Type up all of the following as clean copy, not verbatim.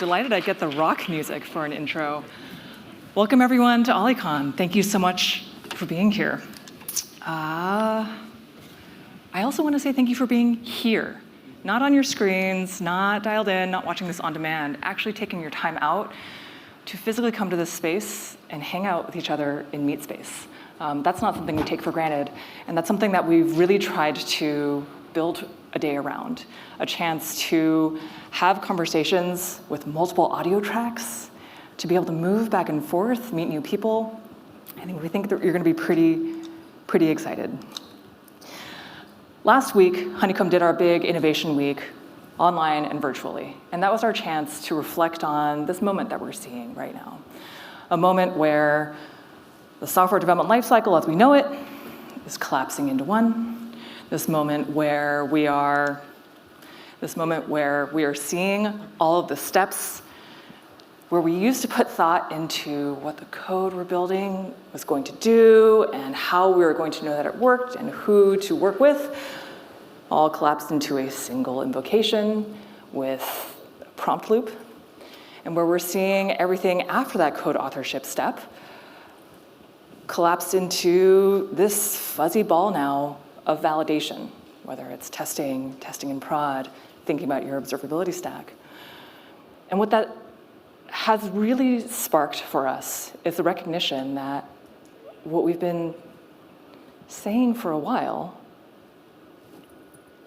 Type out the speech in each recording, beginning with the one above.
delighted I get the rock music for an intro. Welcome everyone to OliCon. Thank you so much for being here. I also want to say thank you for being here. Not on your screens, not dialed in, not watching this on demand, actually taking your time out to physically come to this space and hang out with each other in meet space. That's not something we take for granted, and that's something that we've really tried to build a day around. A chance to have conversations with multiple audio tracks, to be able to move back and forth, meet new people. We think that you're going to be pretty excited. Last week, Honeycomb did our big innovation week online and virtually, and that was our chance to reflect on this moment that we're seeing right now. A moment where the software development lifecycle as we know it is collapsing into one. This moment where we are seeing all of the steps where we used to put thought into what the code we're building was going to do and how we were going to know that it worked and who to work with, all collapsed into a single invocation with a prompt loop, and where we're seeing everything after that code authorship step collapsed into this fuzzy ball now of validation, whether it's testing in prod, thinking about your observability stack. And what that has really sparked for us is the recognition that what we've been saying for a while,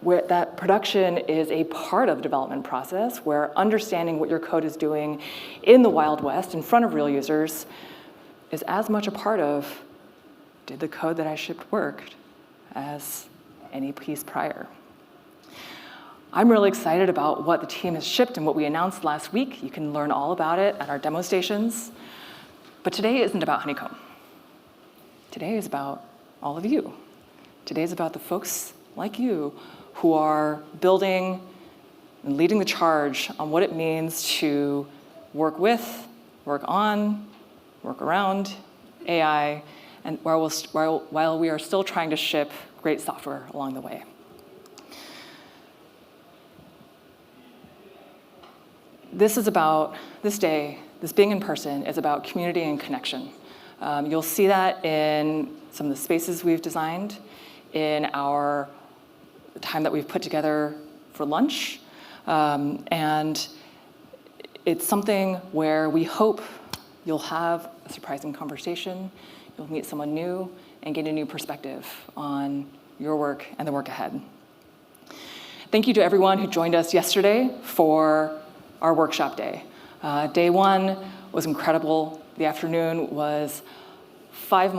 where that production is a part of the development process, where understanding what your code is doing in the Wild West in front of real users is as much a part of, did the code that I shipped work, as any piece prior. I'm really excited about what the team has shipped and what we announced last week. You can learn all about it at our demo stations. But today isn't about Honeycomb. Today is about all of you. Today is about the folks like you who are building and leading the charge on what it means to work with, work on, work around AI, and while we are still trying to ship great software along the way. This day, this being in person, is about community and connection. You'll see that in some of the spaces we've designed, in our time that we've put together for lunch, and it's something where we hope you'll have a surprising conversation, you'll meet someone new, and get a new perspective on your work and the work ahead. Thank you to everyone who joined us yesterday for our workshop day. Day one was incredible. The afternoon was 5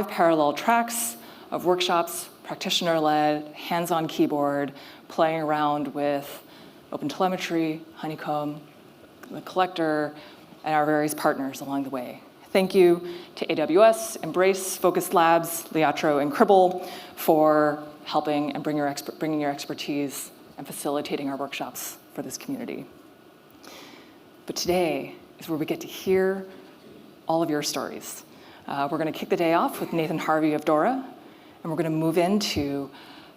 parallel tracks of workshops, practitioner-led, hands-on keyboard, playing around with OpenTelemetry, Honeycomb, the collector, and our various partners along the way. Thank you to AWS, Embrace, Focus Labs, Liatro, and Cribble for helping and bringing your expertise and facilitating our workshops for this community. But today is where we get to hear all of your stories. We're going to kick the day off with Nathen Harvey of DORA, and we're going to move into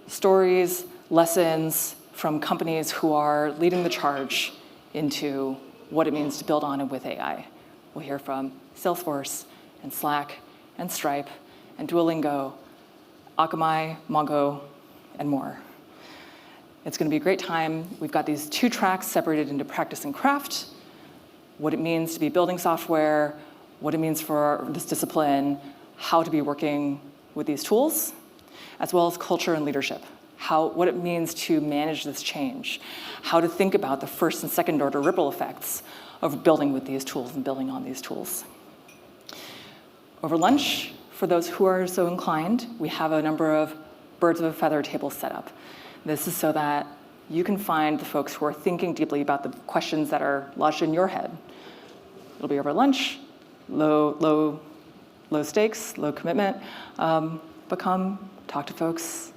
stories, lessons from companies who are leading the charge into what it means to build on and with AI. We'll hear from Salesforce and Slack and Stripe and Duolingo, Akamai, Mongo, and more. It's going to be a great time. We've got these 2 tracks separated into practice and craft, what it means to be building software, what it means for this discipline, how to be working with these tools, as well as culture and leadership, what it means to manage this change, how to think about the first and second order ripple effects of building with these tools and building on these tools. Over lunch, for those who are so inclined, we have a number of birds of a feather tables set up. This is so that you can find the folks who are thinking deeply about the questions that are lodged in your head. It'll be over lunch, low stakes, low commitment, but come talk to folks,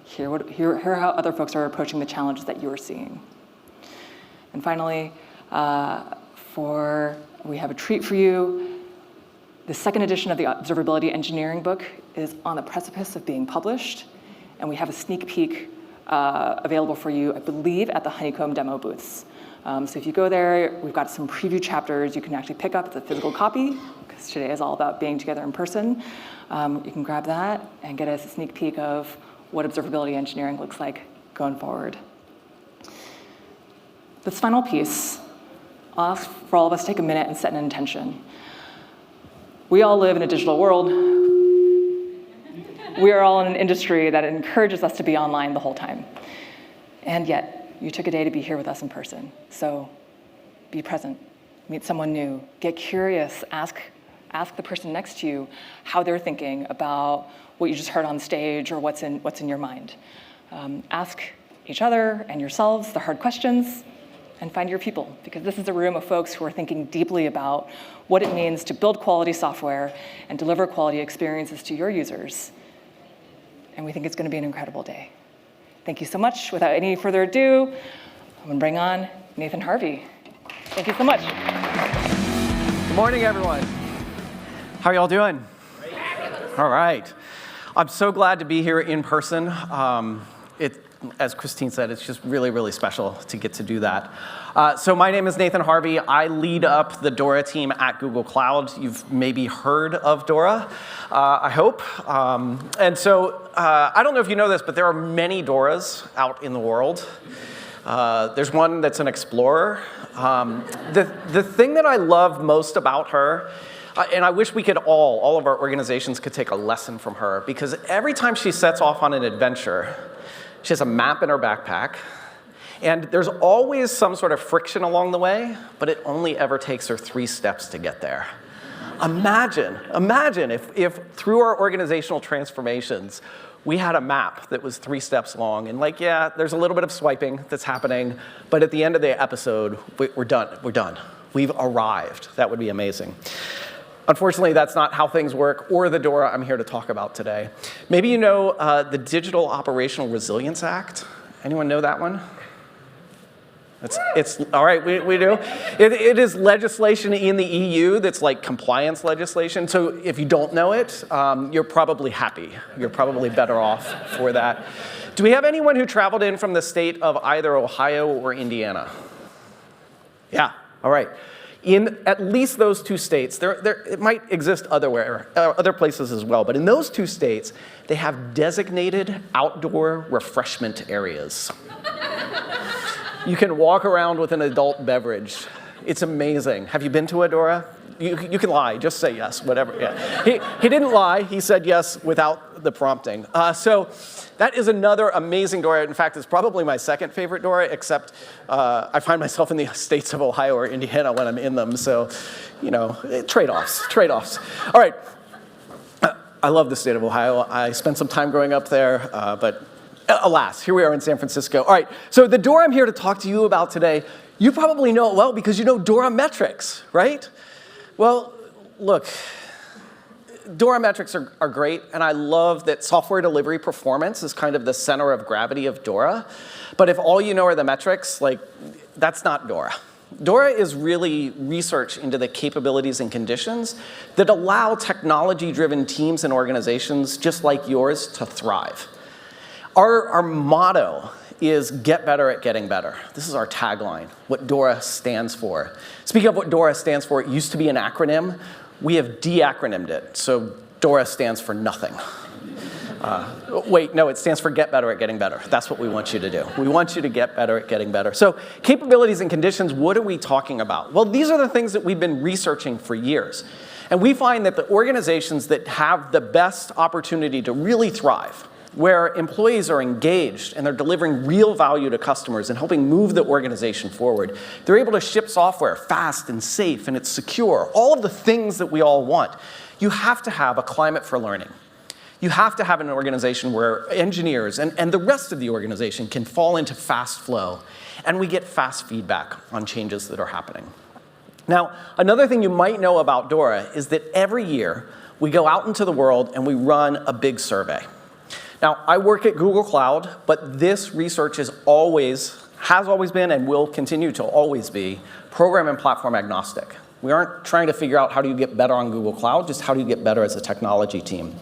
hear how other folks are approaching the challenges that you are seeing. And finally, we have a treat for you. The second edition of the Observability Engineering book is on the precipice of being published, and we have a sneak peek available for you, I believe, at the Honeycomb demo booths. So if you go there, we've got some preview chapters you can actually pick up. It's a physical copy, because today is all about being together in person. You can grab that and get a sneak peek of what observability engineering looks like going forward. This final piece, I'll ask for all of us to take a minute and set an intention. We all live in a digital world. We are all in an industry that encourages us to be online the whole time. And yet, you took a day to be here with us in person. So be present, meet someone new, get curious, ask the person next to you how they're thinking about what you just heard on stage or what's in your mind. Ask each other and yourselves the hard questions, and find your people, because this is a room of folks who are thinking deeply about what it means to build quality software and deliver quality experiences to your users. And we think it's going to be an incredible day. Thank you so much. Without any further ado, I'm going to bring on Nathen Harvey. Thank you so much. Good morning, everyone. How are y'all doing? All right. I'm so glad to be here in person. As Christine said, it's just really, really special to get to do that. So my name is Nathen Harvey. I lead up the DORA team at Google Cloud. You've maybe heard of DORA, I hope. And so I don't know if you know this, but there are many DORAs out in the world. There's one that's an explorer. The thing that I love most about her, and I wish we could all of our organizations could take a lesson from her, because every time she sets off on an adventure, she has a map in her backpack, and there's always some sort of friction along the way, but it only ever takes her 3 steps to get there. Imagine if through our organizational transformations, we had a map that was 3 steps long, and yeah, there's a little bit of swiping that's happening, but at the end of the episode, we're done. We've arrived. That would be amazing. Unfortunately, that's not how things work, or the DORA I'm here to talk about today. Maybe you know the Digital Operational Resilience Act. Anyone know that one? It's all right, we do. It is legislation in the EU that's like compliance legislation. So if you don't know it, you're probably happy. You're probably better off for that. Do we have anyone who traveled in from the state of either Ohio or Indiana? Yeah, all right. In at least those 2 states, it might exist other places as well, but in those 2 states, they have designated outdoor refreshment areas. You can walk around with an adult beverage. It's amazing. Have you been to a DORA? You can lie, just say yes, whatever. Yeah. He didn't lie, he said yes without the prompting. So that is another amazing DORA. In fact, it's probably my second favorite DORA, except I find myself in the states of Ohio or Indiana when I'm in them. So, trade-offs. All right. I love the state of Ohio. I spent some time growing up there, but alas, here we are in San Francisco. All right, so the DORA I'm here to talk to you about today, you probably know it well because you know DORA metrics, right? Well, look, DORA metrics are great, and I love that software delivery performance is kind of the center of gravity of DORA. But if all you know are the metrics, that's not DORA. DORA is really research into the capabilities and conditions that allow technology-driven teams and organizations just like yours to thrive. Our motto is get better at getting better. This is our tagline, what DORA stands for. Speaking of what DORA stands for, it used to be an acronym. We have de-acronymed it, so DORA stands for nothing. Wait, no, it stands for get better at getting better. That's what we want you to do. We want you to get better at getting better. So capabilities and conditions, what are we talking about? Well, these are the things that we've been researching for years. And we find that the organizations that have the best opportunity to really thrive, where employees are engaged and they're delivering real value to customers and helping move the organization forward, they're able to ship software fast and safe and it's secure, all of the things that we all want. You have to have a climate for learning. You have to have an organization where engineers and the rest of the organization can fall into fast flow, and we get fast feedback on changes that are happening. Now, another thing you might know about DORA is that every year we go out into the world and we run a big survey. Now, I work at Google Cloud, but this research has always been and will continue to always be program and platform agnostic. We aren't trying to figure out how do you get better on Google Cloud, just how do you get better as a technology team.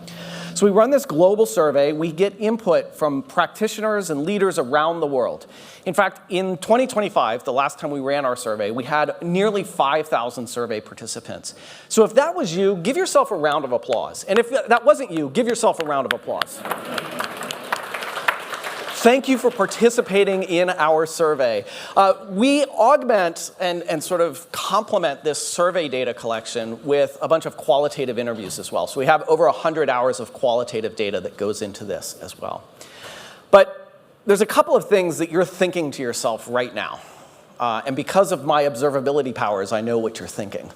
So we run this global survey. We get input from practitioners and leaders around the world. In fact, in 2025, the last time we ran our survey, we had nearly 5,000 survey participants. So if that was you, give yourself a round of applause. And if that wasn't you, give yourself a round of applause. Thank you for participating in our survey. We augment and sort of complement this survey data collection with a bunch of qualitative interviews as well. So we have over 100 hours of qualitative data that goes into this as well. But there's a couple of things that you're thinking to yourself right now. And because of my observability powers, I know what you're thinking.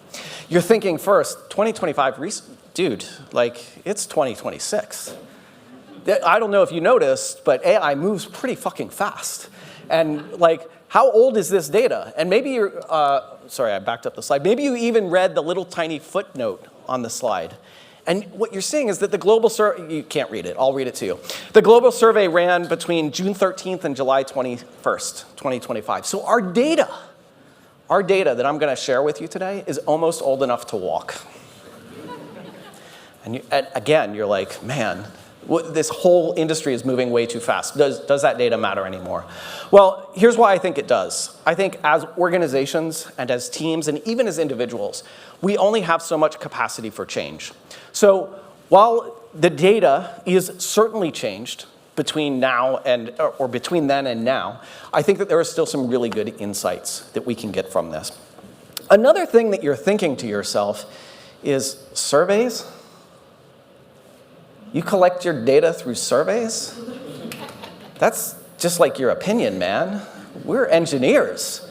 You're thinking first, 2025, dude, like, it's 2026. I don't know if you noticed, but AI moves pretty fucking fast. And like, how old is this data? And maybe you're, sorry, I backed up the slide. Maybe you even read the little tiny footnote on the slide. And what you're seeing is that the global survey, you can't read it, I'll read it to you. The global survey ran between June 13th and July 21st, 2025. So our data that I'm gonna share with you today is almost old enough to walk. And again, you're like, man, this whole industry is moving way too fast. Does that data matter anymore? Well, here's why I think it does. I think as organizations and as teams and even as individuals, we only have so much capacity for change. So while the data is certainly changed between now and, or between then and now, I think that there are still some really good insights that we can get from this. Another thing that you're thinking to yourself is surveys? You collect your data through surveys? That's just like your opinion, man. We're engineers.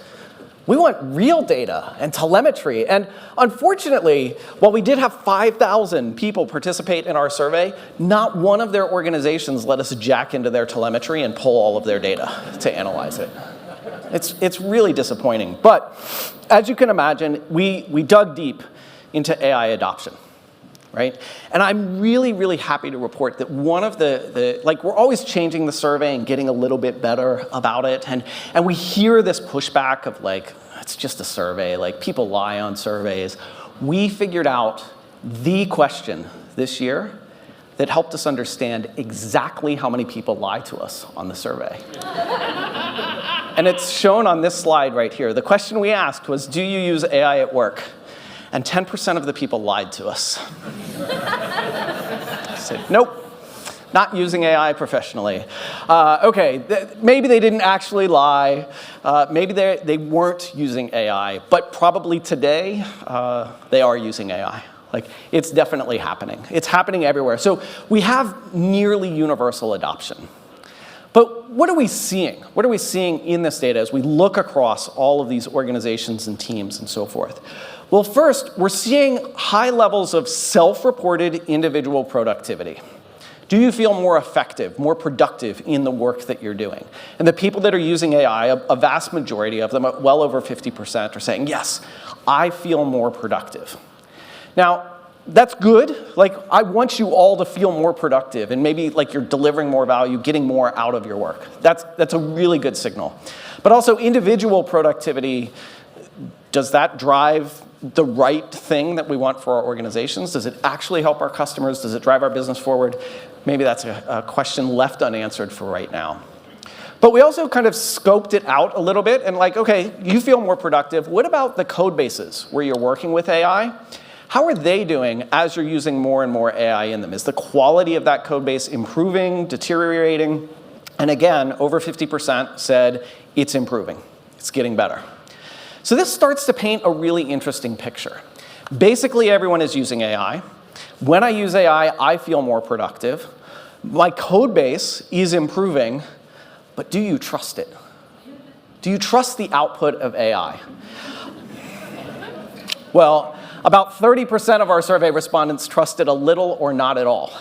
We want real data and telemetry. And unfortunately, while we did have 5,000 people participate in our survey, not one of their organizations let us jack into their telemetry and pull all of their data to analyze it. It's really disappointing. But as you can imagine, we dug deep into AI adoption. Right? And I'm really, really happy to report that one of like, we're always changing the survey and getting a little bit better about it. And we hear this pushback of like, it's just a survey, like people lie on surveys. We figured out the question this year that helped us understand exactly how many people lie to us on the survey. And it's shown on this slide right here. The question we asked was, do you use AI at work? And 10% of the people lied to us. Said, nope, not using AI professionally. Okay, maybe they didn't actually lie. Maybe they weren't using AI, but probably today they are using AI. Like, it's definitely happening. It's happening everywhere. So we have nearly universal adoption. But what are we seeing? What are we seeing in this data as we look across all of these organizations and teams and so forth? Well, first, we're seeing high levels of self-reported individual productivity. Do you feel more effective, more productive in the work that you're doing? And the people that are using AI, a vast majority of them, well over 50%, are saying, yes, I feel more productive. Now, that's good. Like, I want you all to feel more productive and maybe like you're delivering more value, getting more out of your work. That's a really good signal. But also individual productivity, does that drive the right thing that we want for our organizations? Does it actually help our customers? Does it drive our business forward? Maybe that's a question left unanswered for right now. But we also kind of scoped it out a little bit and like, okay, you feel more productive. What about the code bases where you're working with AI? How are they doing as you're using more and more AI in them? Is the quality of that code base improving, deteriorating? And again, over 50% said it's improving. It's getting better. So this starts to paint a really interesting picture. Basically, everyone is using AI. When I use AI, I feel more productive. My code base is improving, but do you trust it? Do you trust the output of AI? Well, about 30% of our survey respondents trusted a little or not at all.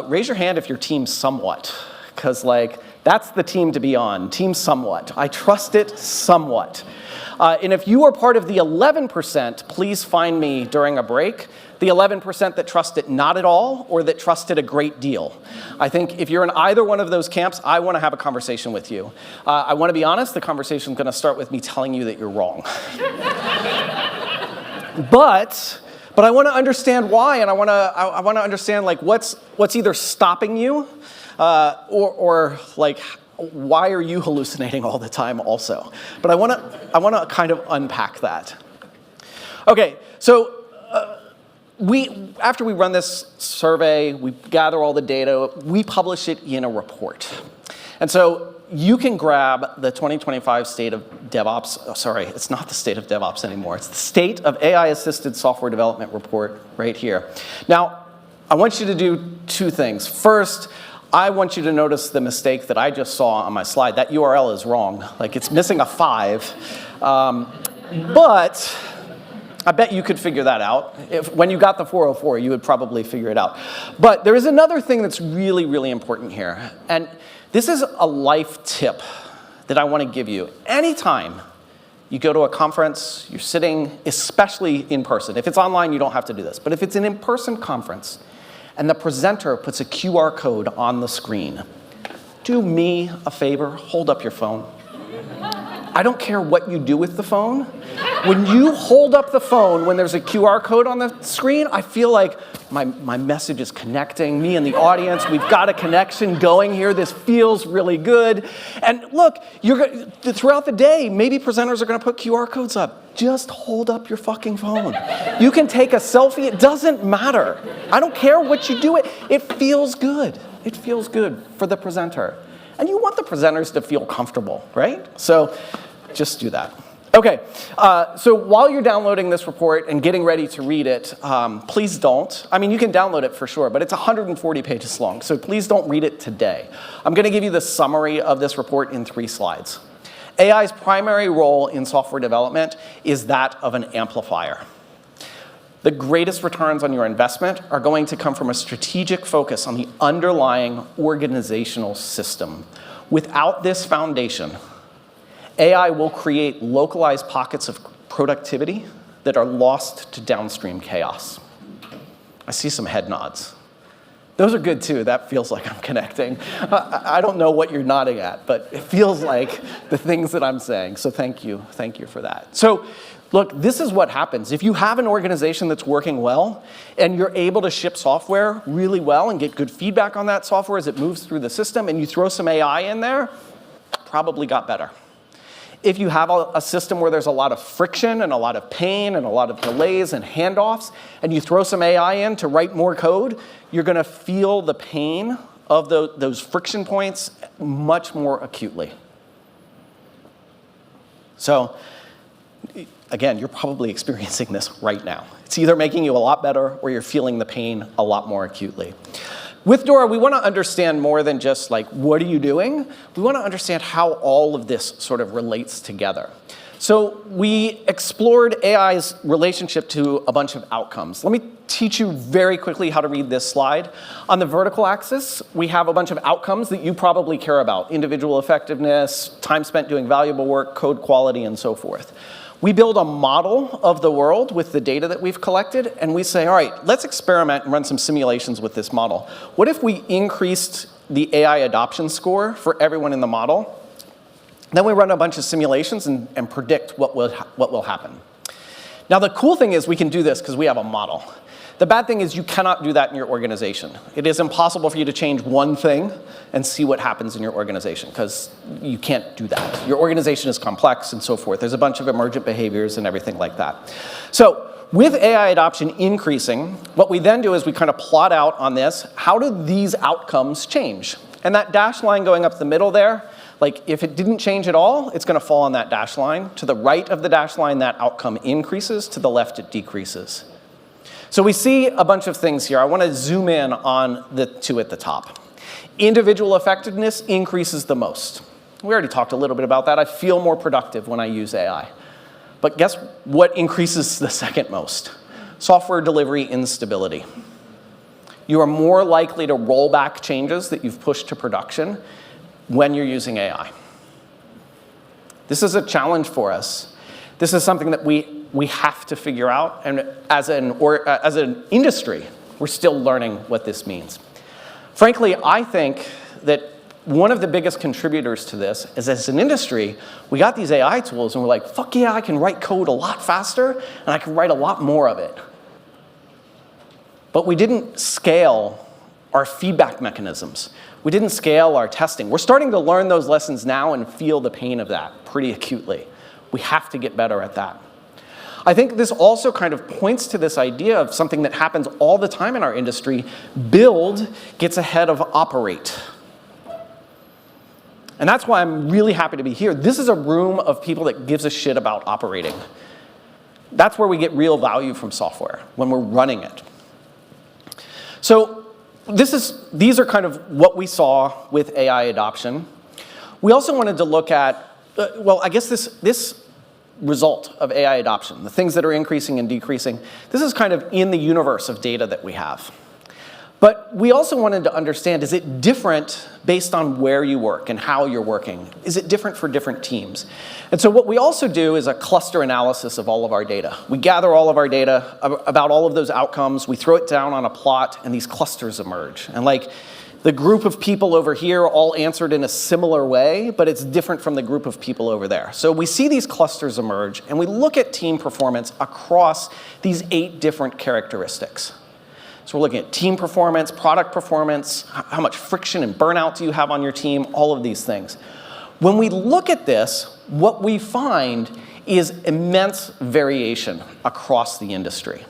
Raise your hand if your team somewhat, because like, that's the team to be on, team somewhat. I trust it somewhat. And if you are part of the 11%, please find me during a break. The 11% that trust it not at all or that trust it a great deal. I think if you're in either one of those camps, I want to have a conversation with you. I want to be honest, the conversation is going to start with me telling you that you're wrong. But But I want to understand why, and I want to understand like what's either stopping you, or like why are you hallucinating all the time also? But I want to kind of unpack that. Okay, so after we run this survey, we gather all the data, we publish it in a report. And so you can grab the 2025 State of DevOps, oh, sorry, it's not the State of DevOps anymore, it's the State of AI-Assisted Software Development report right here. Now, I want you to do two things. First, I want you to notice the mistake that I just saw on my slide. That URL is wrong, like it's missing a 5. But I bet you could figure that out. When you got the 404, you would probably figure it out. But there is another thing that's really, really important here. And this is a life tip that I want to give you. Anytime you go to a conference, you're sitting, especially in person. If it's online, you don't have to do this. But if it's an in-person conference and the presenter puts a QR code on the screen, do me a favor, hold up your phone. I don't care what you do with the phone. When you hold up the phone when there's a QR code on the screen, I feel like my message is connecting. Me and the audience, we've got a connection going here. This feels really good. And look, throughout the day, maybe presenters are going to put QR codes up. Just hold up your fucking phone. You can take a selfie. It doesn't matter. I don't care what you do. It feels good. It feels good for the presenter. And you want the presenters to feel comfortable, right? So just do that. Okay, so while you're downloading this report and getting ready to read it, please don't. I mean, you can download it for sure, but it's 140 pages long, so please don't read it today. I'm going to give you the summary of this report in 3 slides. AI's primary role in software development is that of an amplifier. The greatest returns on your investment are going to come from a strategic focus on the underlying organizational system. Without this foundation, AI will create localized pockets of productivity that are lost to downstream chaos. I see some head nods. Those are good too. That feels like I'm connecting. I don't know what you're nodding at, but it feels like the things that I'm saying. So thank you for that. So look, this is what happens. If you have an organization that's working well and you're able to ship software really well and get good feedback on that software as it moves through the system and you throw some AI in there, probably got better. If you have a system where there's a lot of friction and a lot of pain and a lot of delays and handoffs, and you throw some AI in to write more code, you're going to feel the pain of those friction points much more acutely. So, again, you're probably experiencing this right now. It's either making you a lot better or you're feeling the pain a lot more acutely. With DORA, we want to understand more than just like, what are you doing? We want to understand how all of this sort of relates together. So we explored AI's relationship to a bunch of outcomes. Let me teach you very quickly how to read this slide. On the vertical axis, we have a bunch of outcomes that you probably care about: individual effectiveness, time spent doing valuable work, code quality, and so forth. We build a model of the world with the data that we've collected, and we say, all right, let's experiment and run some simulations with this model. What if we increased the AI adoption score for everyone in the model? Then we run a bunch of simulations and predict what will happen. Now, the cool thing is we can do this because we have a model. The bad thing is you cannot do that in your organization. It is impossible for you to change one thing and see what happens in your organization, because you can't do that. Your organization is complex and so forth. There's a bunch of emergent behaviors and everything like that. So with AI adoption increasing, what we then do is we kind of plot out on this, how do these outcomes change? And that dashed line going up the middle there, like if it didn't change at all, it's going to fall on that dashed line. To the right of the dashed line, that outcome increases. To the left, it decreases. So we see a bunch of things here. I want to zoom in on the 2 at the top. Individual effectiveness increases the most. We already talked a little bit about that. I feel more productive when I use AI. But guess what increases the second most? Software delivery instability. You are more likely to roll back changes that you've pushed to production when you're using AI. This is a challenge for us. This is something that we have to figure out, and as an industry, we're still learning what this means. Frankly, I think that one of the biggest contributors to this is, as an industry, we got these AI tools and we're like, fuck yeah, I can write code a lot faster and I can write a lot more of it. but we didn't scale our feedback mechanisms. We didn't scale our testing. We're starting to learn those lessons now and feel the pain of that pretty acutely. We have to get better at that. I think this also kind of points to this idea of something that happens all the time in our industry. Build gets ahead of operate. And that's why I'm really happy to be here. This is a room of people that gives a shit about operating. That's where we get real value from software, when we're running it. So these are kind of what we saw with AI adoption. We also wanted to look at, well, I guess this result of AI adoption, the things that are increasing and decreasing, this is kind of in the universe of data that we have. But we also wanted to understand, is it different based on where you work and how you're working? Is it different for different teams? And so what we also do is a cluster analysis of all of our data. We gather all of our data about all of those outcomes, we throw it down on a plot, and these clusters emerge. And like the group of people over here all answered in a similar way, but it's different from the group of people over there. So we see these clusters emerge, and we look at team performance across these 8 different characteristics. So we're looking at team performance, product performance, how much friction and burnout do you have on your team, all of these things. When we look at this, what we find is immense variation across the industry.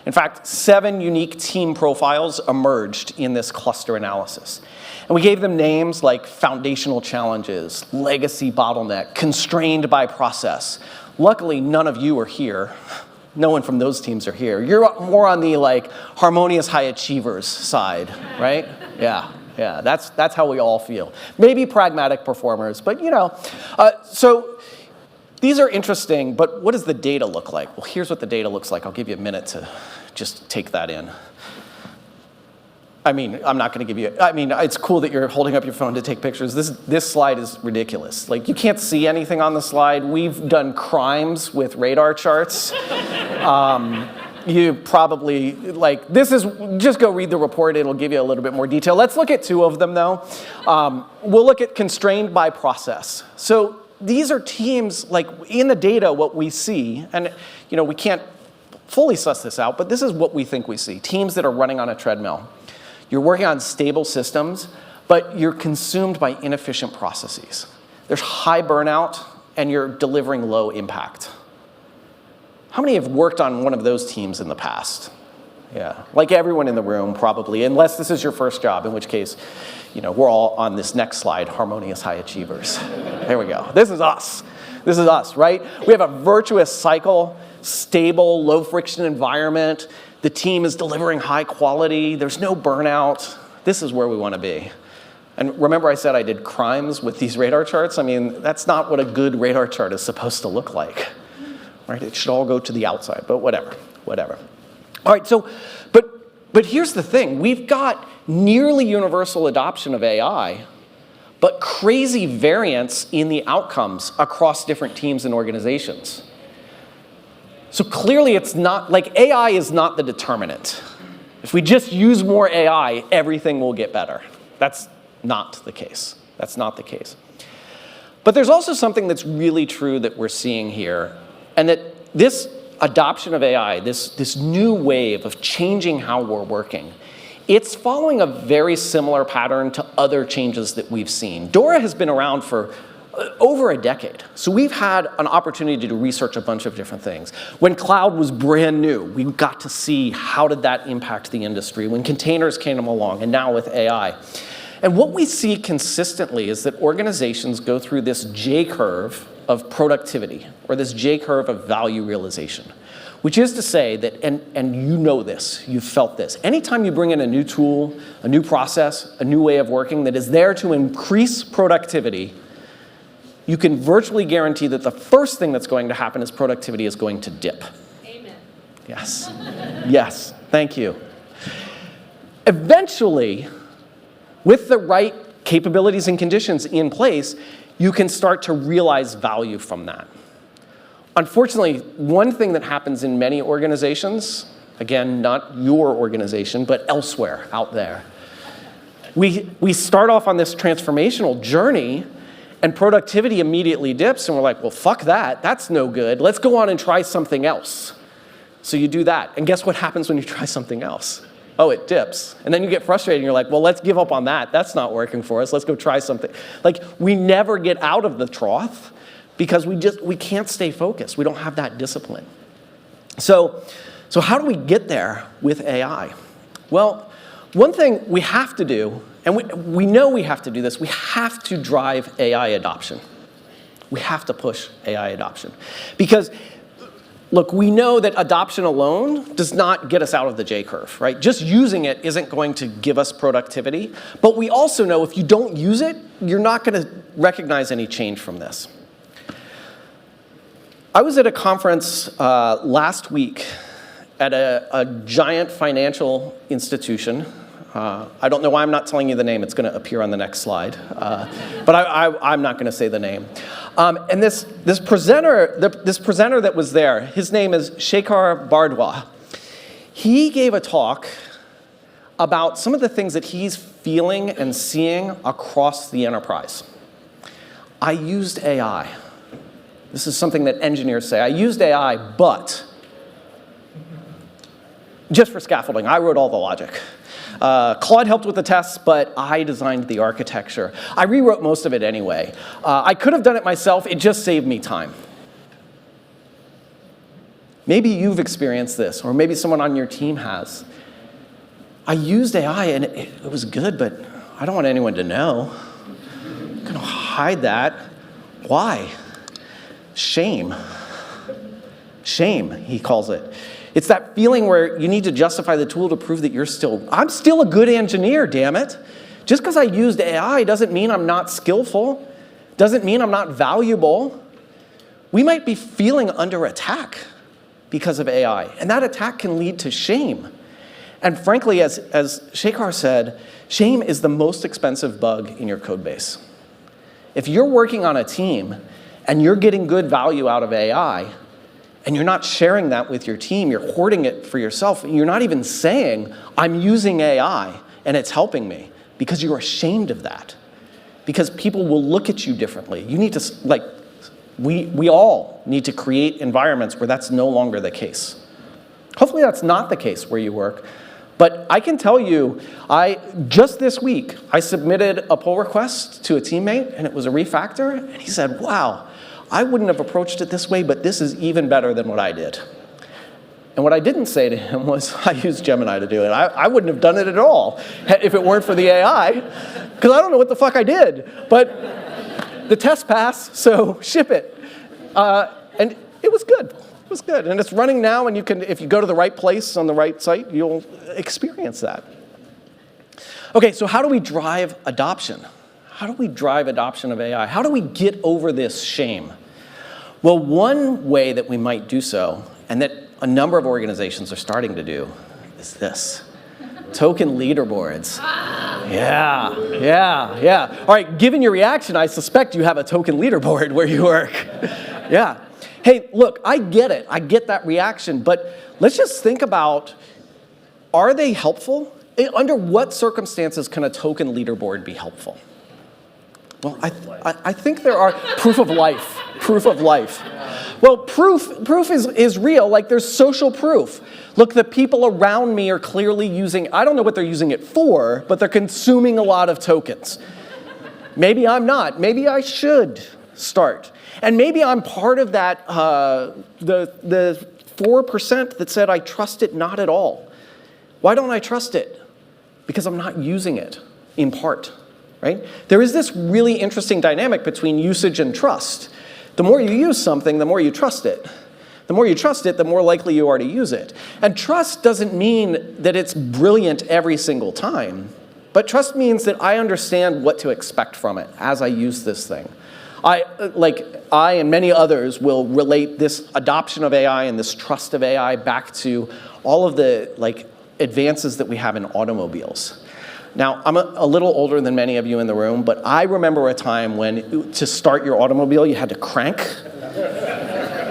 In fact, 7 unique team profiles emerged in this cluster analysis. And we gave them names like foundational challenges, legacy bottleneck, constrained by process. Luckily, none of you are here. No one from those teams are here. You're more on the like harmonious high achievers side, right? Yeah, that's how we all feel. Maybe pragmatic performers, but you know. So these are interesting, but what does the data look like? Well, here's what the data looks like. I'll give you a minute to just take that in. I mean, I'm not going to give you, I mean, it's cool that you're holding up your phone to take pictures. This slide is ridiculous. Like, you can't see anything on the slide. We've done crimes with radar charts. You probably, like, this is, just go read the report. It'll give you a little bit more detail. Let's look at 2 of them, though. We'll look at constrained by process. So these are teams, like, in the data, what we see, and, you know, we can't fully suss this out, but this is what we think we see. Teams that are running on a treadmill. You're working on stable systems, but you're consumed by inefficient processes. There's high burnout, and you're delivering low impact. How many have worked on one of those teams in the past? Yeah, like everyone in the room, probably, unless this is your first job, in which case, you know, we're all on this next slide, harmonious high achievers. There we go. This is us. This is us, right? We have a virtuous cycle, stable, low friction environment. The team is delivering high quality. There's no burnout. This is where we want to be. And remember I said I did crimes with these radar charts? I mean, that's not what a good radar chart is supposed to look like, right? It should all go to the outside, but whatever. All right, so, but here's the thing. We've got nearly universal adoption of AI, but crazy variance in the outcomes across different teams and organizations. So clearly it's not, like AI is not the determinant. If we just use more AI, everything will get better. That's not the case. That's not the case. But there's also something that's really true that we're seeing here, and that this adoption of AI, this new wave of changing how we're working, it's following a very similar pattern to other changes that we've seen. DORA has been around for over a decade. So we've had an opportunity to research a bunch of different things. When cloud was brand new, we got to see how did that impact the industry. When containers came along, and now with AI. And what we see consistently is that organizations go through this J-curve of productivity, or this J-curve of value realization. Which is to say that, and you know this, you've felt this, anytime you bring in a new tool, a new process, a new way of working that is there to increase productivity, you can virtually guarantee that the first thing that's going to happen is productivity is going to dip. Amen. Yes. Yes. Thank you. Eventually, with the right capabilities and conditions in place, you can start to realize value from that. Unfortunately, one thing that happens in many organizations, again, not your organization, but elsewhere out there, we start off on this transformational journey, and productivity immediately dips, and we're like, well, fuck that. That's no good. Let's go on and try something else. So you do that. And guess what happens when you try something else? Oh, it dips. And then you get frustrated and you're like, well, let's give up on that. That's not working for us. Let's go try something. Like, we never get out of the trough because we can't stay focused. We don't have that discipline. So how do we get there with AI? Well, one thing we have to do, and we know we have to do this, we have to drive AI adoption. We have to push AI adoption. Because, look, we know that adoption alone does not get us out of the J-curve, right? Just using it isn't going to give us productivity. But we also know if you don't use it, you're not going to recognize any change from this. I was at a conference last week at a giant financial institution. I don't know why I'm not telling you the name. It's going to appear on the next slide. But I'm not going to say the name. And this presenter that was there, his name is Shekhar Bardwaj. He gave a talk about some of the things that he's feeling and seeing across the enterprise. I used AI. This is something that engineers say. I used AI, but just for scaffolding, I wrote all the logic. Claude helped with the tests, but I designed the architecture. I rewrote most of it anyway. I could have done it myself. It just saved me time. Maybe you've experienced this, or maybe someone on your team has. I used AI, and it was good, but I don't want anyone to know. I'm going to hide that. Why? Shame. Shame, he calls it. It's that feeling where you need to justify the tool to prove that I'm still a good engineer, damn it. Just because I used AI doesn't mean I'm not skillful, doesn't mean I'm not valuable. We might be feeling under attack because of AI, and that attack can lead to shame. And frankly, as Shekhar said, shame is the most expensive bug in your code base. If you're working on a team and you're getting good value out of AI, and you're not sharing that with your team, you're hoarding it for yourself, and you're not even saying, I'm using AI and it's helping me, because you're ashamed of that. Because people will look at you differently. You need to, we all need to create environments where that's no longer the case. Hopefully that's not the case where you work, but I can tell you, just this week, I submitted a pull request to a teammate, and it was a refactor, and he said, wow, I wouldn't have approached it this way, but this is even better than what I did. And what I didn't say to him was, I used Gemini to do it. I wouldn't have done it at all if it weren't for the AI, because I don't know what the fuck I did. But the test passed, so ship it. And it was good. It was good. And it's running now, and you can, if you go to the right place on the right site, you'll experience that. Okay, so how do we drive adoption? How do we drive adoption of AI? How do we get over this shame? Well, one way that we might do so, and that a number of organizations are starting to do, is this. Token leaderboards. Yeah. All right, given your reaction, I suspect you have a token leaderboard where you work. Yeah. Hey, look, I get it. I get that reaction, but let's just think about, are they helpful? Under what circumstances can a token leaderboard be helpful? Well, I think there are proof of life. Well, proof is real. Like, there's social proof. Look, the people around me are clearly using, I don't know what they're using it for, but they're consuming a lot of tokens. Maybe I'm not. Maybe I should start. And maybe I'm part of that, the 4% that said I trust it not at all. Why don't I trust it? Because I'm not using it, in part. Right? There is this really interesting dynamic between usage and trust. The more you use something, the more you trust it. The more you trust it, the more likely you are to use it. And trust doesn't mean that it's brilliant every single time, but trust means that I understand what to expect from it as I use this thing. I and many others will relate this adoption of AI and this trust of AI back to all of the advances that we have in automobiles. Now, I'm a little older than many of you in the room, but I remember a time when to start your automobile, you had to crank.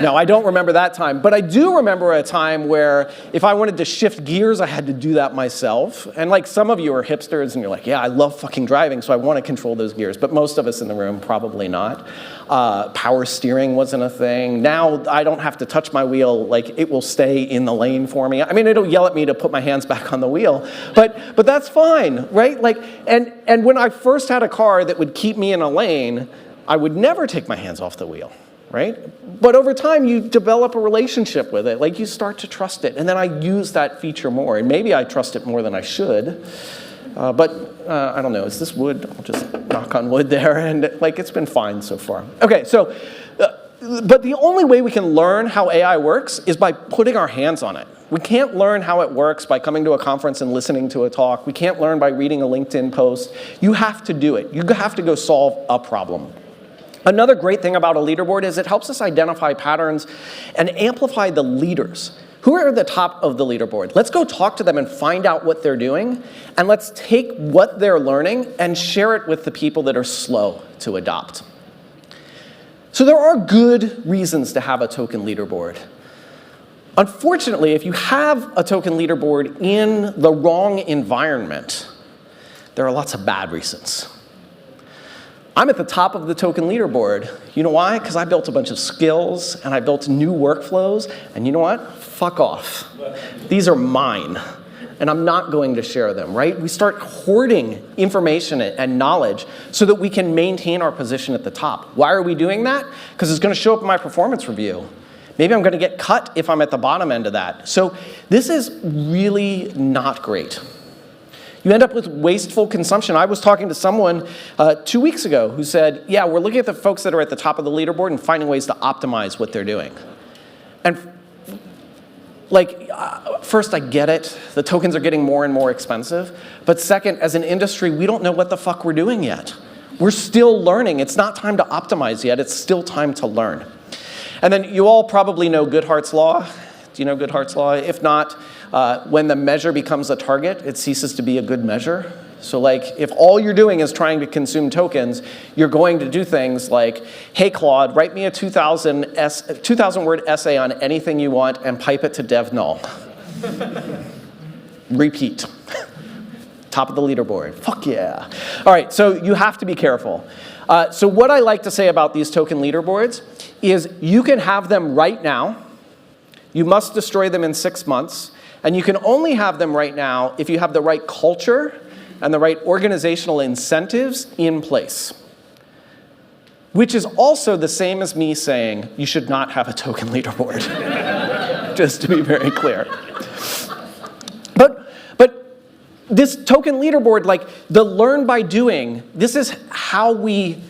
No, I don't remember that time. But I do remember a time where if I wanted to shift gears, I had to do that myself. And like some of you are hipsters and you're like, yeah, I love fucking driving, so I want to control those gears. But most of us in the room, probably not. Power steering wasn't a thing. Now I don't have to touch my wheel. Like it will stay in the lane for me. I mean, it'll yell at me to put my hands back on the wheel. But that's fine, right? Like, and when I first had a car that would keep me in a lane, I would never take my hands off the wheel. Right? But over time, you develop a relationship with it. Like you start to trust it. And then I use that feature more. And maybe I trust it more than I should. But I don't know. Is this wood? I'll just knock on wood there. And like it's been fine so far. Okay, so, but the only way we can learn how AI works is by putting our hands on it. We can't learn how it works by coming to a conference and listening to a talk. We can't learn by reading a LinkedIn post. You have to do it. You have to go solve a problem. Another great thing about a leaderboard is it helps us identify patterns and amplify the leaders. Who are at the top of the leaderboard? Let's go talk to them and find out what they're doing, and let's take what they're learning and share it with the people that are slow to adopt. So there are good reasons to have a token leaderboard. Unfortunately, if you have a token leaderboard in the wrong environment, there are lots of bad reasons. I'm at the top of the token leaderboard. You know why? Because I built a bunch of skills, and I built new workflows, and you know what? Fuck off. These are mine, and I'm not going to share them, right? We start hoarding information and knowledge so that we can maintain our position at the top. Why are we doing that? Because it's going to show up in my performance review. Maybe I'm going to get cut if I'm at the bottom end of that. So this is really not great. You end up with wasteful consumption. I was talking to someone 2 weeks ago who said, yeah, we're looking at the folks that are at the top of the leaderboard and finding ways to optimize what they're doing. And like, first, I get it. The tokens are getting more and more expensive. But second, as an industry, we don't know what the fuck we're doing yet. We're still learning. It's not time to optimize yet. It's still time to learn. And then you all probably know Goodhart's Law. Do you know Goodhart's Law? If not, when the measure becomes a target, it ceases to be a good measure. So like, if all you're doing is trying to consume tokens, you're going to do things like, hey, Claude, write me a 2,000-word essay on anything you want and pipe it to dev null. Repeat. Top of the leaderboard. Fuck yeah. All right, so you have to be careful. So what I like to say about these token leaderboards is you can have them right now. You must destroy them in 6 months. And you can only have them right now if you have the right culture and the right organizational incentives in place. Which is also the same as me saying you should not have a token leaderboard. Just to be very clear. But this token leaderboard, like the learn by doing, this is how we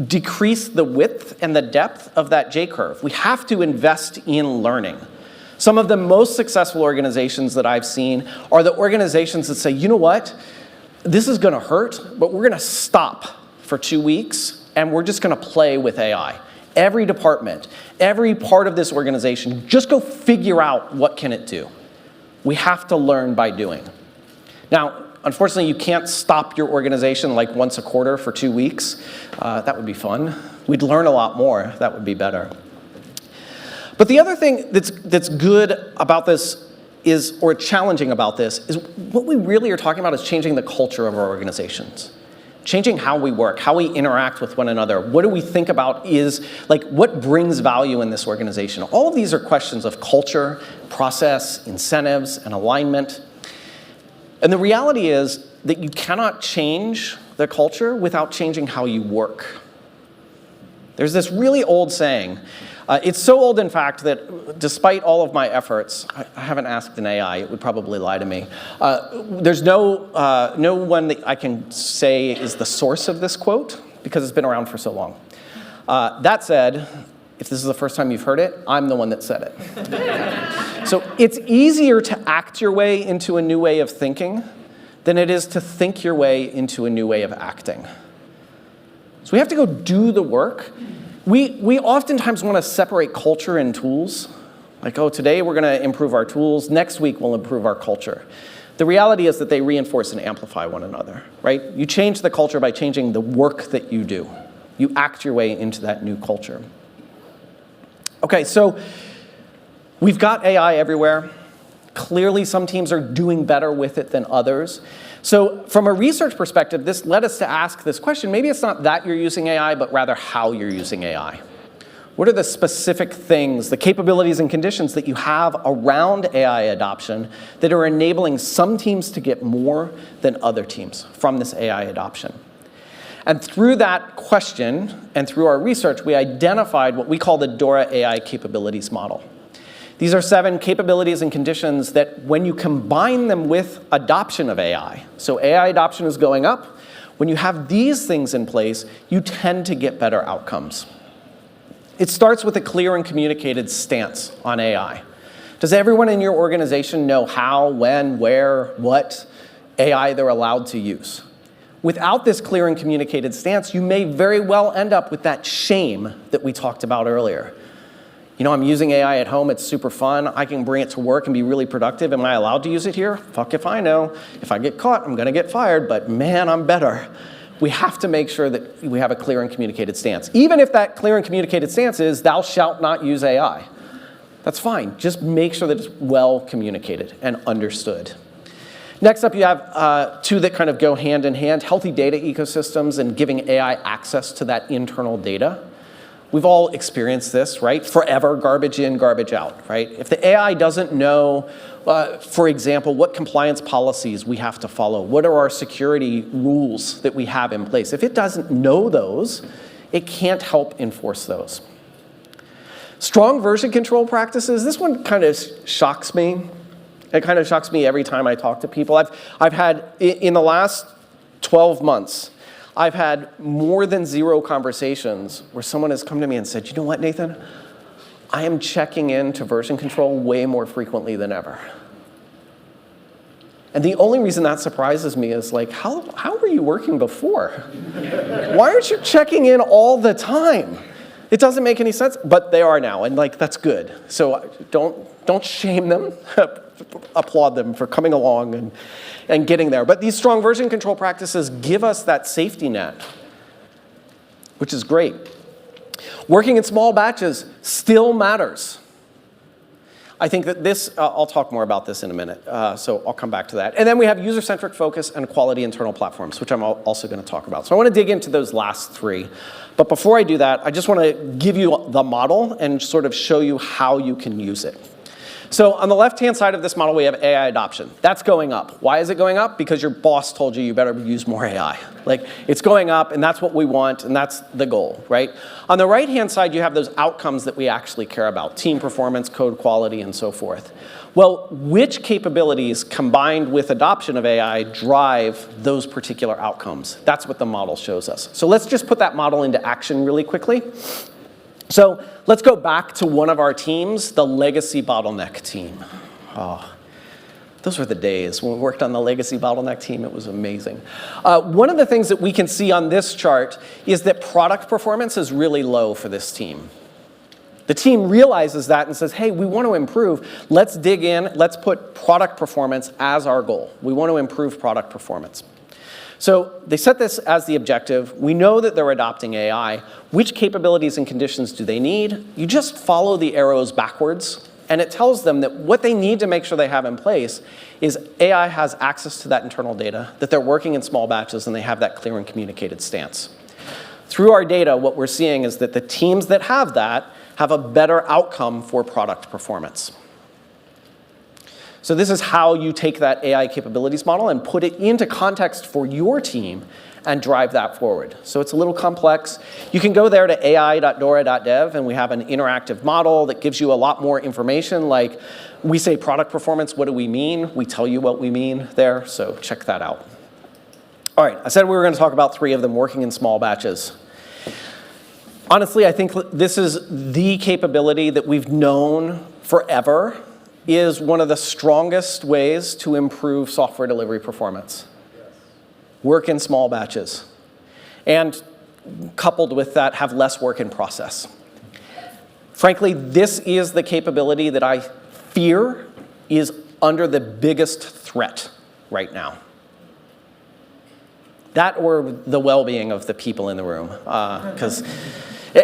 decrease the width and the depth of that J-curve. We have to invest in learning. Some of the most successful organizations that I've seen are the organizations that say, you know what, this is going to hurt, but we're going to stop for 2 weeks, and we're just going to play with AI. Every department, every part of this organization, just go figure out what can it do. We have to learn by doing. Now, unfortunately, you can't stop your organization like once a quarter for 2 weeks. That would be fun. We'd learn a lot more. That would be better. But the other thing that's good about this is, or challenging about this, is what we really are talking about is changing the culture of our organizations. Changing how we work, how we interact with one another. What do we think about is, like, what brings value in this organization? All of these are questions of culture, process, incentives, and alignment. And the reality is that you cannot change the culture without changing how you work. There's this really old saying. It's so old, in fact, that despite all of my efforts, I haven't asked an AI, it would probably lie to me. There's no one that I can say is the source of this quote, because it's been around for so long. That said, if this is the first time you've heard it, I'm the one that said it. So it's easier to act your way into a new way of thinking than it is to think your way into a new way of acting. So we have to go do the work. We oftentimes want to separate culture and tools. Like, oh, today we're going to improve our tools. Next week we'll improve our culture. The reality is that they reinforce and amplify one another, right? You change the culture by changing the work that you do. You act your way into that new culture. Okay, so we've got AI everywhere. Clearly, some teams are doing better with it than others. So from a research perspective, this led us to ask this question. Maybe it's not that you're using AI, but rather how you're using AI. What are the specific things, the capabilities and conditions that you have around AI adoption that are enabling some teams to get more than other teams from this AI adoption? And through that question and through our research, we identified what we call the DORA AI Capabilities model. These are 7 capabilities and conditions that when you combine them with adoption of AI, so AI adoption is going up, when you have these things in place, you tend to get better outcomes. It starts with a clear and communicated stance on AI. Does everyone in your organization know how, when, where, what AI they're allowed to use? Without this clear and communicated stance, you may very well end up with that shame that we talked about earlier. You know, I'm using AI at home, it's super fun, I can bring it to work and be really productive. Am I allowed to use it here? Fuck if I know. If I get caught, I'm gonna get fired, but man, I'm better. We have to make sure that we have a clear and communicated stance. Even if that clear and communicated stance is, thou shalt not use AI. That's fine, just make sure that it's well communicated and understood. Next up, you have 2 that kind of go hand in hand, healthy data ecosystems and giving AI access to that internal data. We've all experienced this, right? Forever, garbage in, garbage out, right? If the AI doesn't know, for example, what compliance policies we have to follow, what are our security rules that we have in place, if it doesn't know those, it can't help enforce those. Strong version control practices, this one kind of shocks me. It kind of shocks me every time I talk to people. I've had, in the last 12 months, I've had more than 0 conversations where someone has come to me and said, you know what, Nathan? I am checking into version control way more frequently than ever. And the only reason that surprises me is like, how were you working before? Why aren't you checking in all the time? It doesn't make any sense, but they are now, and like that's good. So don't shame them, applaud them for coming along and getting there. But these strong version control practices give us that safety net, which is great. Working in small batches still matters. I think that this, I'll talk more about this in a minute, so I'll come back to that. And then we have user-centric focus and quality internal platforms, which I'm also going to talk about. So I want to dig into those last 3. But before I do that, I just want to give you the model and sort of show you how you can use it. So on the left-hand side of this model, we have AI adoption. That's going up. Why is it going up? Because your boss told you you better use more AI. Like, it's going up, and that's what we want, and that's the goal, right? On the right-hand side, you have those outcomes that we actually care about, team performance, code quality, and so forth. Well, which capabilities combined with adoption of AI drive those particular outcomes? That's what the model shows us. So let's just put that model into action really quickly. So let's go back to one of our teams, the legacy bottleneck team. Oh, those were the days when we worked on the legacy bottleneck team. It was amazing. One of the things that we can see on this chart is that product performance is really low for this team. The team realizes that and says, hey, we want to improve. Let's dig in. Let's put product performance as our goal. We want to improve product performance. So they set this as the objective. We know that they're adopting AI. Which capabilities and conditions do they need? You just follow the arrows backwards, and it tells them that what they need to make sure they have in place is AI has access to that internal data, that they're working in small batches, and they have that clear and communicated stance. Through our data, what we're seeing is that the teams that have that have a better outcome for product performance. So this is how you take that AI capabilities model and put it into context for your team and drive that forward. So it's a little complex. You can go there to ai.dora.dev, and we have an interactive model that gives you a lot more information. Like, we say product performance, what do we mean? We tell you what we mean there, so check that out. All right, I said we were going to talk about 3 of them, working in small batches. Honestly, I think this is the capability that we've known forever is one of the strongest ways to improve software delivery performance. Work in small batches. And coupled with that, have less work in process. Frankly, this is the capability that I fear is under the biggest threat right now. That or the well-being of the people in the room.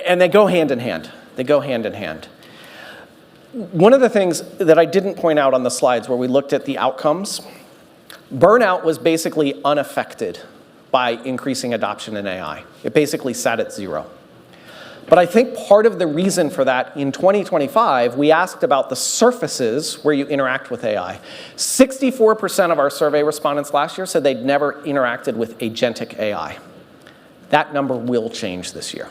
And they go hand in hand. They go hand in hand. One of the things that I didn't point out on the slides where we looked at the outcomes, burnout was basically unaffected by increasing adoption in AI. It basically sat at 0. But I think part of the reason for that, in 2025, we asked about the surfaces where you interact with AI. 64% of our survey respondents last year said they'd never interacted with agentic AI. That number will change this year.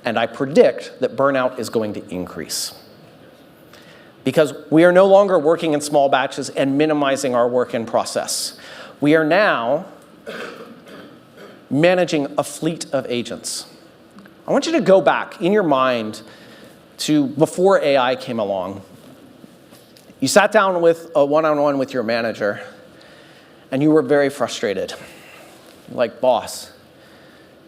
And I predict that burnout is going to increase. Because we are no longer working in small batches and minimizing our work in process. We are now managing a fleet of agents. I want you to go back in your mind to before AI came along. You sat down with a one-on-one with your manager, and you were very frustrated. Like, boss,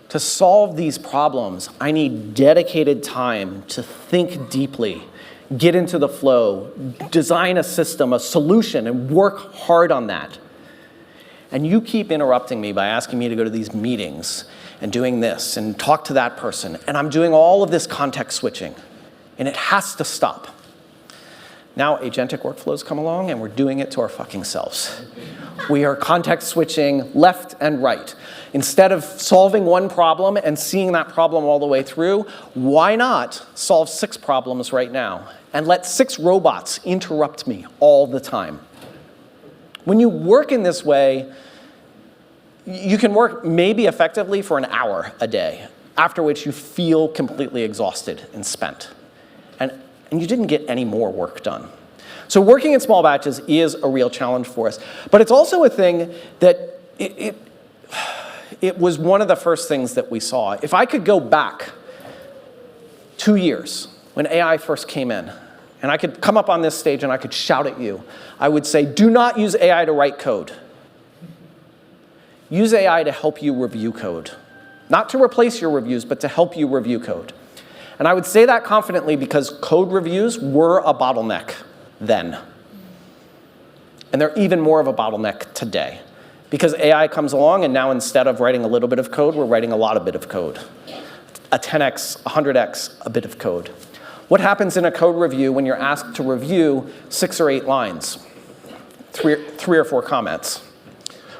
to solve these problems, I need dedicated time to think deeply, get into the flow, design a system, a solution, and work hard on that. And you keep interrupting me by asking me to go to these meetings and doing this and talk to that person. And I'm doing all of this context switching. And it has to stop. Now agentic workflows come along and we're doing it to our fucking selves. We are context switching left and right. Instead of solving one problem and seeing that problem all the way through, why not solve 6 problems right now and let 6 robots interrupt me all the time? When you work in this way, you can work maybe effectively for an hour a day, after which you feel completely exhausted and spent. And you didn't get any more work done. So working in small batches is a real challenge for us. But it's also a thing that it was one of the first things that we saw. If I could go back 2 years when AI first came in, and I could come up on this stage and I could shout at you, I would say, do not use AI to write code. Use AI to help you review code. Not to replace your reviews, but to help you review code. And I would say that confidently because code reviews were a bottleneck then. And they're even more of a bottleneck today. Because AI comes along and now instead of writing a little bit of code, we're writing a lot of bit of code. A 10x, 100x, a bit of code. What happens in a code review when you're asked to review 6 or 8 lines? 3 or 4 comments.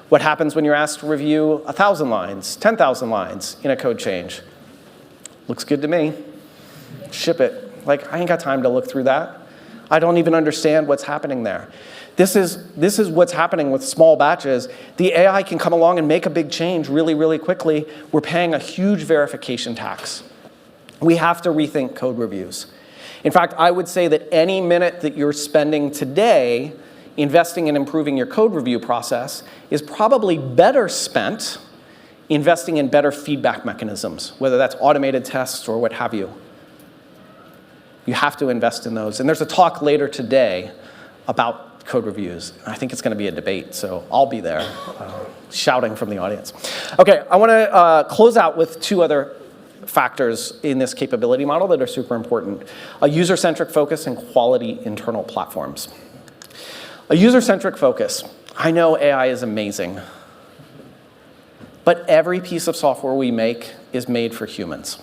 What happens when you're asked to review 1,000 lines, 10,000 lines in a code change? Looks good to me. Ship it. Like, I ain't got time to look through that. I don't even understand what's happening there. This is what's happening with small batches. The AI can come along and make a big change really, really quickly. We're paying a huge verification tax. We have to rethink code reviews. In fact, I would say that any minute that you're spending today investing in improving your code review process is probably better spent investing in better feedback mechanisms, whether that's automated tests or what have you. You have to invest in those. And there's a talk later today about code reviews. I think it's going to be a debate, so I'll be there shouting from the audience. Okay, I want to close out with 2 other factors in this capability model that are super important. A user-centric focus and quality internal platforms. A user-centric focus. I know AI is amazing, but every piece of software we make is made for humans.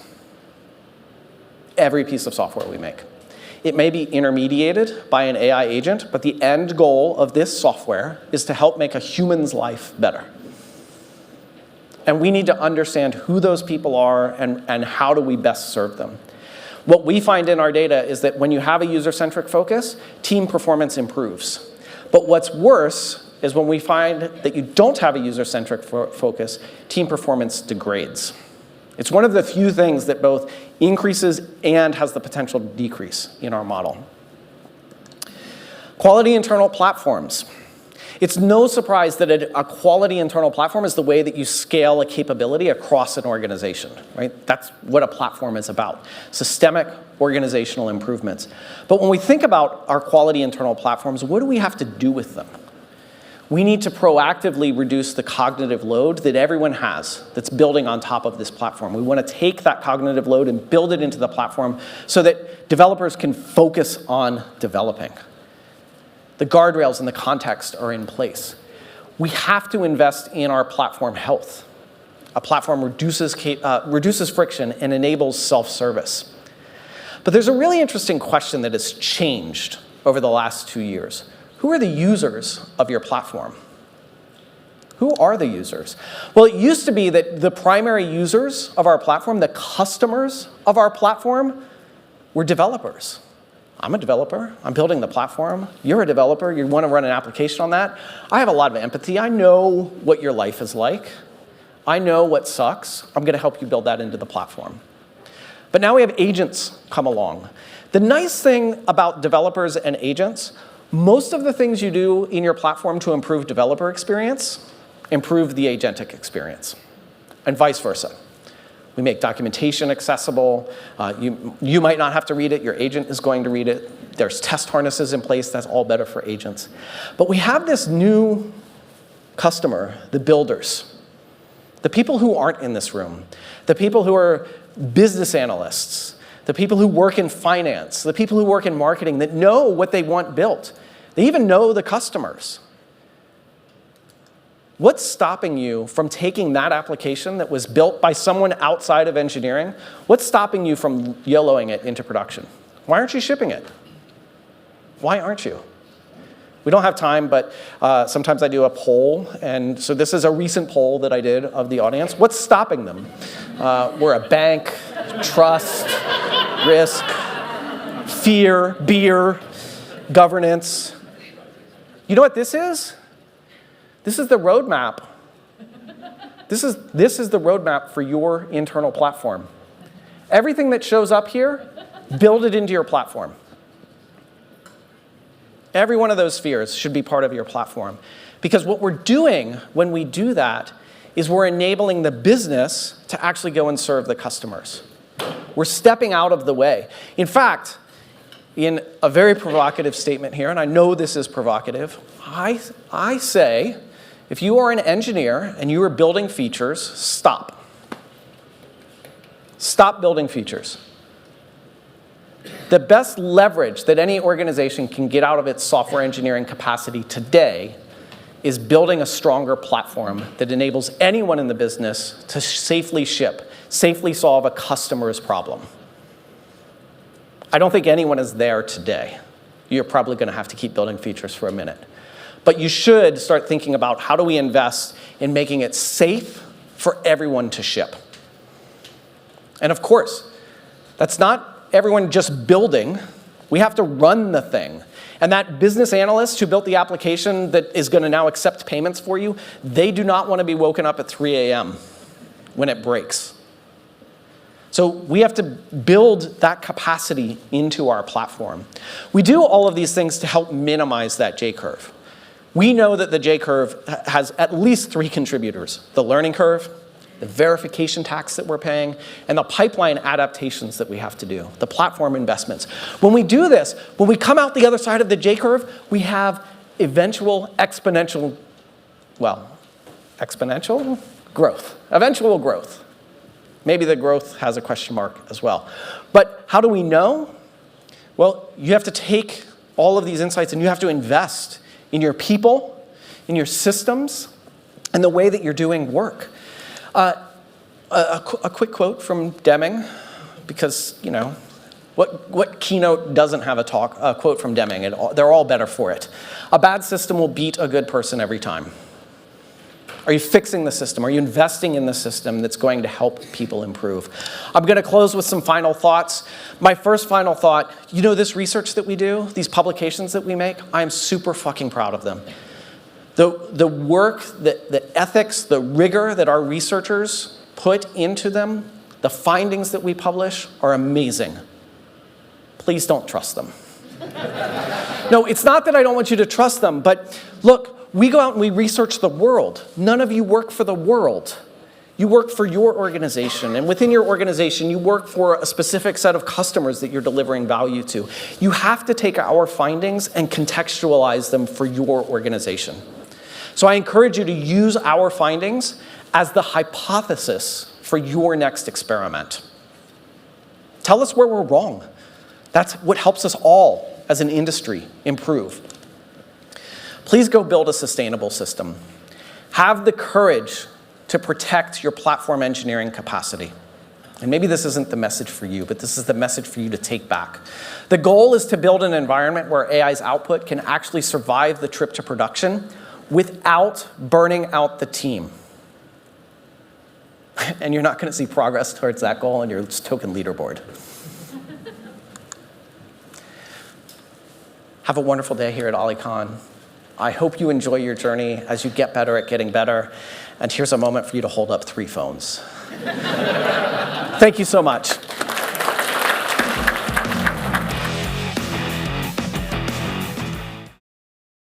Every piece of software we make. It may be intermediated by an AI agent, but the end goal of this software is to help make a human's life better. And we need to understand who those people are and how do we best serve them. What we find in our data is that when you have a user-centric focus, team performance improves. But what's worse is when we find that you don't have a user-centric focus, team performance degrades. It's one of the few things that both increases and has the potential to decrease in our model. Quality internal platforms. It's no surprise that a quality internal platform is the way that you scale a capability across an organization, right? That's what a platform is about, systemic organizational improvements. But when we think about our quality internal platforms, what do we have to do with them? We need to proactively reduce the cognitive load that everyone has that's building on top of this platform. We want to take that cognitive load and build it into the platform so that developers can focus on developing. The guardrails and the context are in place. We have to invest in our platform health. A platform reduces friction and enables self-service. But there's a really interesting question that has changed over the last 2 years. Who are the users of your platform? Who are the users? Well, it used to be that the primary users of our platform, the customers of our platform, were developers. I'm a developer. I'm building the platform. You're a developer. You want to run an application on that. I have a lot of empathy. I know what your life is like. I know what sucks. I'm going to help you build that into the platform. But now we have agents come along. The nice thing about developers and agents, most of the things you do in your platform to improve developer experience improve the agentic experience, and vice versa. We make documentation accessible. You might not have to read it. Your agent is going to read it. There's test harnesses in place. That's all better for agents. But we have this new customer, the builders, the people who aren't in this room, the people who are business analysts, the people who work in finance, the people who work in marketing that know what they want built. They even know the customers. What's stopping you from taking that application that was built by someone outside of engineering? What's stopping you from YOLOing it into production? Why aren't you shipping it? Why aren't you? We don't have time, but sometimes I do a poll. And so this is a recent poll that I did of the audience. What's stopping them? We're a bank, trust, risk, fear, beer, governance. You know what this is? This is the roadmap. This is the roadmap for your internal platform. Everything that shows up here, build it into your platform. Every one of those spheres should be part of your platform. Because what we're doing when we do that is we're enabling the business to actually go and serve the customers. We're stepping out of the way. In fact, in a very provocative statement here, and I know this is provocative, I say, if you are an engineer and you are building features, stop. Stop building features. The best leverage that any organization can get out of its software engineering capacity today is building a stronger platform that enables anyone in the business to safely ship, safely solve a customer's problem. I don't think anyone is there today. You're probably going to have to keep building features for a minute. But you should start thinking about how do we invest in making it safe for everyone to ship. And of course, that's not everyone just building. We have to run the thing. And that business analyst who built the application that is going to now accept payments for you, they do not want to be woken up at 3 a.m. when it breaks. So we have to build that capacity into our platform. We do all of these things to help minimize that J-curve. We know that the J-curve has at least 3 contributors: the learning curve, the verification tax that we're paying, and the pipeline adaptations that we have to do, the platform investments. When we do this, when we come out the other side of the J-curve, we have eventual exponential growth. Eventual growth. Maybe the growth has a question mark as well. But how do we know? Well, you have to take all of these insights and you have to invest in your people, in your systems, and the way that you're doing work. A quick quote from Deming, because, you know, what keynote doesn't have a quote from Deming? They're all better for it. A bad system will beat a good person every time. Are you fixing the system? Are you investing in the system that's going to help people improve? I'm going to close with some final thoughts. My first final thought, you know this research that we do, these publications that we make, I am super fucking proud of them. The work, the ethics, the rigor that our researchers put into them, the findings that we publish are amazing. Please don't trust them. No, it's not that I don't want you to trust them, but look, we go out and we research the world. None of you work for the world. You work for your organization, and within your organization, you work for a specific set of customers that you're delivering value to. You have to take our findings and contextualize them for your organization. So I encourage you to use our findings as the hypothesis for your next experiment. Tell us where we're wrong. That's what helps us all as an industry improve. Please go build a sustainable system. Have the courage to protect your platform engineering capacity. And maybe this isn't the message for you, but this is the message for you to take back. The goal is to build an environment where AI's output can actually survive the trip to production without burning out the team. And you're not going to see progress towards that goal on your token leaderboard. Have a wonderful day here at OliCon. I hope you enjoy your journey as you get better at getting better. And here's a moment for you to hold up 3 phones. Thank you so much.